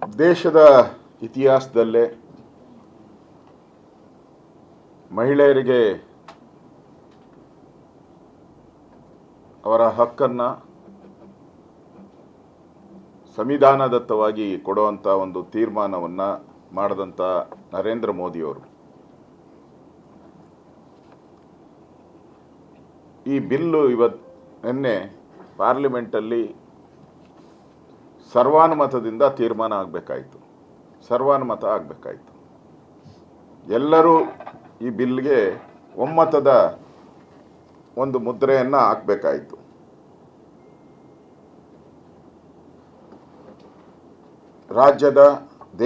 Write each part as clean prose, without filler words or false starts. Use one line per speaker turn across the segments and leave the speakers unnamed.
ದೇಶದ ಇತಿಹಾಸದಲ್ಲೇ ಮಹಿಳೆಯರಿಗೆ ಅವರ ಹಕ್ಕನ್ನು ಸಂವಿಧಾನದತ್ತವಾಗಿ ಕೊಡುವಂಥ ಒಂದು ತೀರ್ಮಾನವನ್ನು ಮಾಡಿದಂಥ ನರೇಂದ್ರ ಮೋದಿಯವರು ಈ ಬಿಲ್ಲು ನಿನ್ನೆ ಪಾರ್ಲಿಮೆಂಟಲ್ಲಿ ಸರ್ವಾನುಮತದಿಂದ ತೀರ್ಮಾನ ಸರ್ವಾನುಮತ ಆಗಬೇಕಾಯಿತು. ಎಲ್ಲರೂ ಈ ಬಿಲ್ಗೆ ಒಮ್ಮತದ ಒಂದು ಮುದ್ರೆಯನ್ನು ಹಾಕಬೇಕಾಯಿತು. ರಾಜ್ಯದ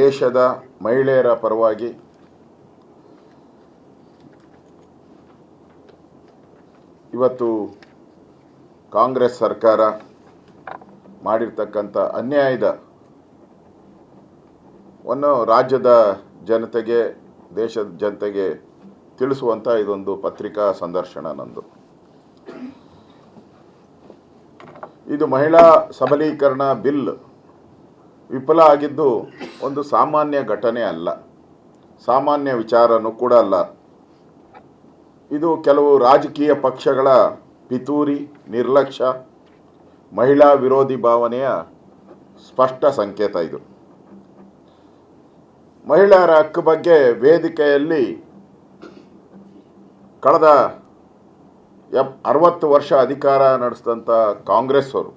ದೇಶದ ಮಹಿಳೆಯರ ಪರವಾಗಿ ಇವತ್ತು ಕಾಂಗ್ರೆಸ್ ಸರ್ಕಾರ ಮಾಡಿರ್ತಕ್ಕಂಥ ಅನ್ಯಾಯವನ್ನು ರಾಜ್ಯದ ಜನತೆಗೆ ದೇಶದ ಜನತೆಗೆ ತಿಳಿಸುವಂಥ ಇದೊಂದು ಪತ್ರಿಕಾ ಸಂದರ್ಶನ ನಂದು. ಇದು ಮಹಿಳಾ ಸಬಲೀಕರಣ ಬಿಲ್ ವಿಫಲ ಆಗಿದ್ದು ಒಂದು ಸಾಮಾನ್ಯ ಘಟನೆ ಅಲ್ಲ, ಸಾಮಾನ್ಯ ವಿಚಾರನೂ ಕೂಡ ಅಲ್ಲ. ಇದು ಕೆಲವು ರಾಜಕೀಯ ಪಕ್ಷಗಳ ಪಿತೂರಿ, ನಿರ್ಲಕ್ಷ್ಯ, ಮಹಿಳಾ ವಿರೋಧಿ ಭಾವನೆಯ ಸ್ಪಷ್ಟ ಸಂಕೇತ. ಇದು ಮಹಿಳೆಯರ ಹಕ್ಕು ಬಗ್ಗೆ ವೇದಿಕೆಯಲ್ಲಿ ಕಳೆದ 60 ವರ್ಷ ಅಧಿಕಾರ ನಡೆಸಿದಂಥ ಕಾಂಗ್ರೆಸ್ ಅವರು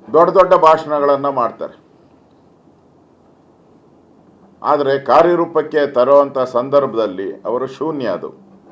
ದೊಡ್ಡ ದೊಡ್ಡ ಭಾಷಣಗಳನ್ನು ಮಾಡ್ತಾರೆ, ಆದರೆ ಕಾರ್ಯರೂಪಕ್ಕೆ ತರುವಂಥ ಸಂದರ್ಭದಲ್ಲಿ ಅವರು ಶೂನ್ಯ. ಅದು